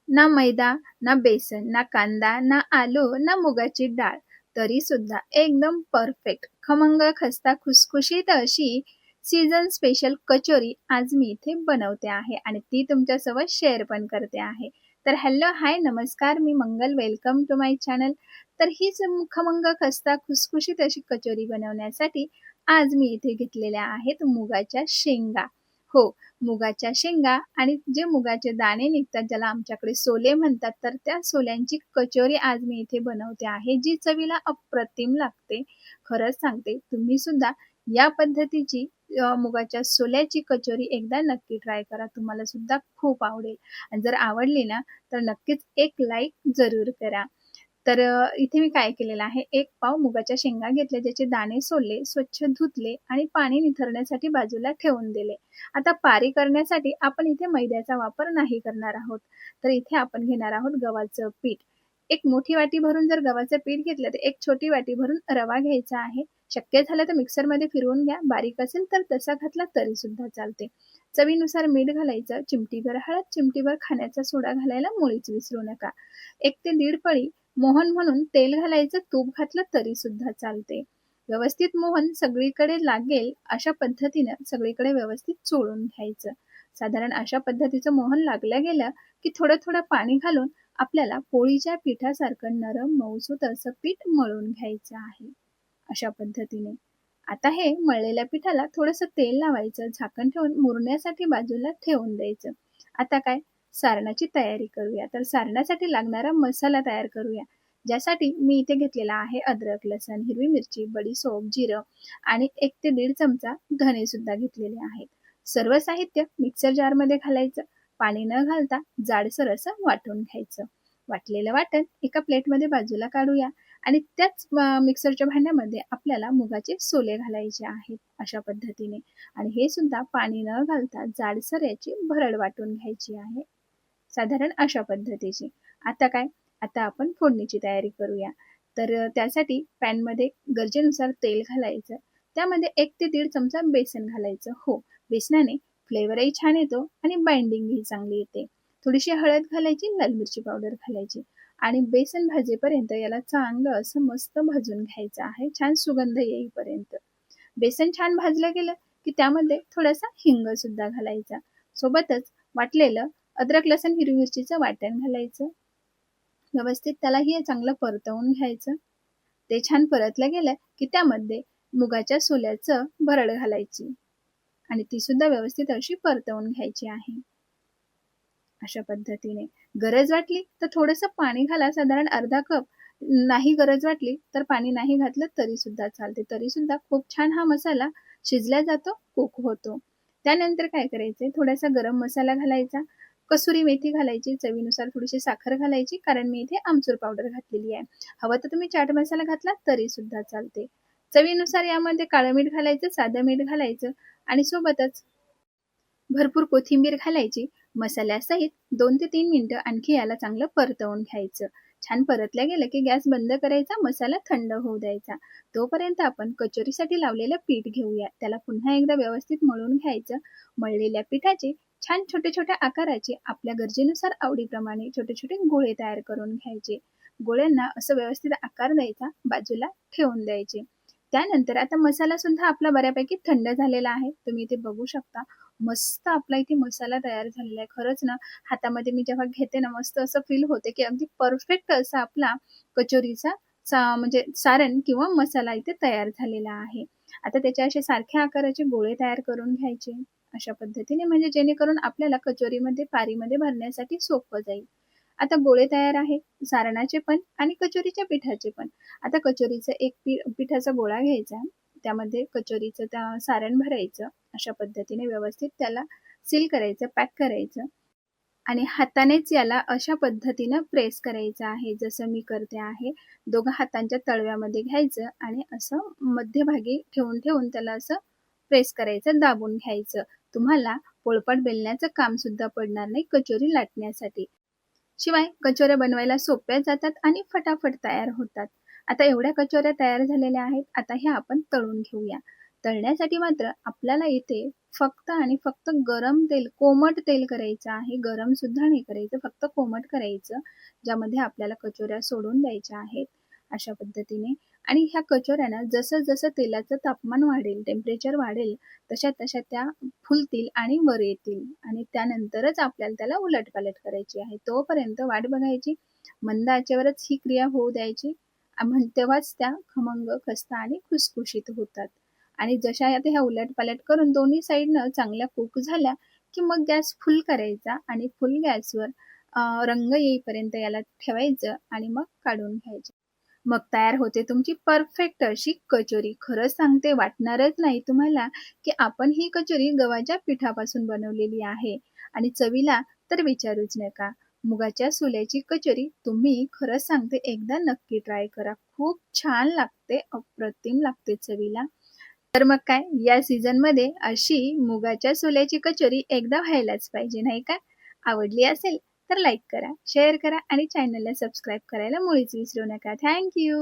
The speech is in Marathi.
ना मैदा, ना बेसन, ना कांदा, ना आलू, ना मुगाची डाळ, तरी सुद्धा एकदम परफेक्ट खमंग खस्ता खुसखुशीत अशी सीझन स्पेशल कचोरी आज मी इथे बनवते आहे आणि ती तुमच्यासोबत शेअर पण करते आहे. तर हॅलो, हाय, नमस्कार, मी मंगल, वेलकम टू माय चॅनल. तर हीच खमंग खस्ता खुसखुशीत अशी कचोरी बनवण्यासाठी आज मी इथे घेतलेल्या आहेत मुगाच्या शेंगा. हो, मुगाच्या शेंगा आणि जे मुगाचे दाणे निघतात, ज्याला आमच्याकडे सोले म्हणतात, तर त्या सोल्यांची कचोरी आज मी इथे बनवते आहे, जी चवीला अप्रतिम लागते. खरंच सांगते, तुम्ही सुद्धा या पद्धतीची मुगाच्या सोल्याची कचोरी एकदा नक्की ट्राय करा. तुम्हाला सुद्धा खूप आवडेल आणि जर आवडली ना, तर नक्कीच एक लाईक जरूर करा. तर इथे मी काय केलेलं आहे, 1 पाव मुगाच्या शेंगा घेतल्या, ज्याचे दाणे सोलले, स्वच्छ धुतले आणि पाणी निथरण्यासाठी बाजूला ठेवून दिले. आता पारी करण्यासाठी आपण इथे मैद्याचा वापर नाही करणार आहोत. तर इथे आपण घेणार आहोत गव्हाचं पीठ. 1 मोठी वाटी भरून जर गव्हाचं पीठ घेतलं, तर 1 छोटी वाटी भरून रवा घ्यायचा आहे. शक्य झालं तर मिक्सरमध्ये फिरवून घ्या. बारीक असेल तर तसा घातला तरी सुद्धा चालते. चवीनुसार मीठ घालायचं, चिमटीभर हळद, चिमटीभर खाण्याचा सोडा घालायला मुळीच विसरू नका. 1 ते 1.5 पळी मोहन म्हणून तेल घालायचं, तूप घातलं तरी सुद्धा चालते. व्यवस्थित मोहन सगळीकडे लागेल अशा पद्धतीनं सगळीकडे व्यवस्थित चोळून घ्यायचं. साधारण अशा पद्धतीचं मोहन लागलं गेलं की थोडं थोडं पाणी घालून आपल्याला पोळीच्या पिठासारखं नरम मऊसूत असं पीठ मळून घ्यायचं आहे. अशा पद्धतीने आता हे मळलेल्या पिठाला थोडंसं तेल लावायचं, झाकण ठेवून मुरण्यासाठी बाजूला ठेवून द्यायचं. आता काय, सारणाची तयारी करूया. तर सारणासाठी लागणारा मसाला तयार करूया. ज्यासाठी मी इथे घेतलेला आहे अद्रक, लसण, हिरवी मिरची, बडीशोप, जिरं आणि 1 ते 1.5 चमचा धने सुद्धा घेतलेले आहेत. सर्व साहित्य मिक्सर जारमध्ये घालायचं. पाणी न घालता जाडसर असं वाटून घ्यायचं. वाटलेलं वाटण एका प्लेटमध्ये बाजूला काढूया आणि त्याच मिक्सरच्या भांड्यामध्ये आपल्याला मुगाचे सोले घालायचे आहेत अशा पद्धतीने आणि हे सुद्धा पाणी न घालता जाडसर याची भरड वाटून घ्यायची आहे. साधारण अशा पद्धतीची. आता काय, आता आपण फोडणीची तयारी करूया. तर त्यासाठी पॅनमध्ये गरजेनुसार तेल घालायचं. त्यामध्ये 1 ते 1.5 चमचा बेसन घालायचं. हो, बेसनाने फ्लेवरही छान येतो आणि बाइंडिंगही चांगली येते. थोडीशी हळद घालायची, लाल मिरची पावडर घालायची आणि बेसन भाजेपर्यंत याला चांगलं असं मस्त भाजून घ्यायचं आहे, छान सुगंध येईपर्यंत. बेसन छान भाजलं गेलं की त्यामध्ये थोडासा हिंग सुद्धा घालायचा. सोबतच वाटलेलं अद्रक, लसण, हिरवी मिरचीचं वाटण घालायचं. व्यवस्थित त्यालाही चांगलं परतवून घ्यायचं. ते छान परतलं गेलं की त्यामध्ये मुगाच्या सोल्याचं भरड घालायची आणि ती सुद्धा व्यवस्थित अशी परतवून घ्यायची आहे. अशा पद्धतीने गरज वाटली तर थोडंसं पाणी घाला, साधारण अर्धा कप. नाही गरज वाटली तर पाणी नाही घातलं तरी सुद्धा चालते. तरी सुद्धा खूप छान हा मसाला शिजला जातो, कुक होतो. त्यानंतर काय करायचंय, थोडासा गरम मसाला घालायचा, कसुरी मेथी घालायची, चवीनुसार थोडीशी साखर घालायची, कारण मी इथे आमचूर पावडर घातलेली आहे. हवं तर तुम्ही चाट मसाला घातला तरी सुद्धा चालते. चवीनुसार यामध्ये काळं मीठ घालायचं, साधं मीठ घालायचं आणि सोबतच भरपूर कोथिंबीर घालायची. मसाल्यासहित 2 ते 3 मिनिटं आणखी याला चांगलं परतवून घ्यायचं. छान परतल्या गेलं की गॅस बंद करायचा, मसाला थंड होऊ द्यायचा. तोपर्यंत आपण कचोरीसाठी लावलेलं पीठ घेऊया. त्याला पुन्हा एकदा व्यवस्थित मळून घ्यायचं. मळलेल्या पिठाचे छान छोट्या-छोट्या आकाराचे आपल्या गरजेनुसार आवडीप्रमाणे छोटे-छोटे गोळे तयार करून घ्यायचे. गोळ्यांना असं व्यवस्थित आकार द्यायचा, बाजूला ठेवून द्यायचे. त्यानंतर आता मसाला सुद्धा आपला बऱ्यापैकी थंड झालेला आहे. तुम्ही इथे बघू शकता. मस्त आपला इथे मसाला तयार झालेला आहे. खरंच ना, हातामध्ये मी जेव्हा घेते ना, मस्त असं फील होते, की अगदी परफेक्ट असा आपला कचोरीचा म्हणजे सारण किंवा मसाला इथे तयार झालेला आहे. आता त्याचे असे सारख्या आकाराचे गोळे तयार करून घ्यायचे. अशा पद्धतीने म्हणजे जेणेकरून आपल्याला कचोरीमध्ये, पारीमध्ये भरण्यासाठी सोपं जाईल. आता गोळे तयार आहे, सारणाचे पण आणि कचोरीच्या पिठाचे पण. आता कचोरीचा एक पिठाचा गोळा घ्यायचा. त्यामध्ये कचोरीचं सारण भरायचं. अशा पद्धतीने व्यवस्थित त्याला सील करायचं, पॅक करायचं आणि हातानेच याला अशा पद्धतीनं प्रेस करायचं आहे, जसं मी करते आहे. दोघं हातांच्या तळव्यामध्ये घ्यायचं आणि असं मध्यभागी ठेवून ठेवून त्याला असं प्रेस करायचं, दाबून घ्यायचं. तुम्हाला पोळपाट बेलण्याचं काम सुद्धा पडणार नाही कचोरी लाटण्यासाठी. शिवाय कचोऱ्या बनवायला सोप्या जातात आणि फटाफट तयार होतात. आता एवढ्या कचोऱ्या तयार झालेल्या आहेत. आता ह्या आपण तळून घेऊया. तळण्यासाठी मात्र आपल्याला इथे फक्त आणि फक्त गरम तेल, कोमट तेल करायचं आहे. गरम सुद्धा नाही करायचं, फक्त कोमट करायचं. ज्यामध्ये आपल्याला कचोऱ्या सोडून द्यायच्या आहेत, अशा पद्धतीने. आणि ह्या कचोऱ्या ना जसं-जसं तेलाचं तापमान वाढेल, टेम्परेचर वाढेल, तशा-तशा त्या फुलतील आणि वर येतील आणि त्यानंतरच आपल्याला त्याला उलट-पालट करायची आहे. तोपर्यंत वाट बघायची. मंद आचेवरच ही क्रिया होऊ द्यायची. तेव्हाच त्या खमंग, खस्ता आणि खुसखुशीत होतात. आणि जशा आता ह्या उलट-पालट करून दोन्ही साइडनं चांगल्या कुक झाल्या, की मग गॅस फुल करायचा आणि फुल गॅसवर रंग येईपर्यंत याला ठेवायचं आणि मग काढून घ्यायचे. मग तयार होते तुमची परफेक्ट अशी कचोरी. खरंच सांगते, वाटणारच नाही तुम्हाला, की आपण ही कचोरी गव्हाच्या पिठापासून बनवलेली आहे. आणि चवीला तर विचारूच नका. मुगाच्या सोल्याची कचोरी तुम्ही खरंच सांगते एकदा नक्की ट्राय करा. खूप छान लागते, अप्रतिम लागते चवीला. तर मग काय, या सीझनमध्ये अशी मुगाच्या सोल्याची कचोरी एकदा व्हायलाच पाहिजे, नाही का? आवडली असेल तर लाईक करा, शेअर करा आणि चॅनलला सबस्क्राईब करायला मुळीच विसरू नका. Thank you.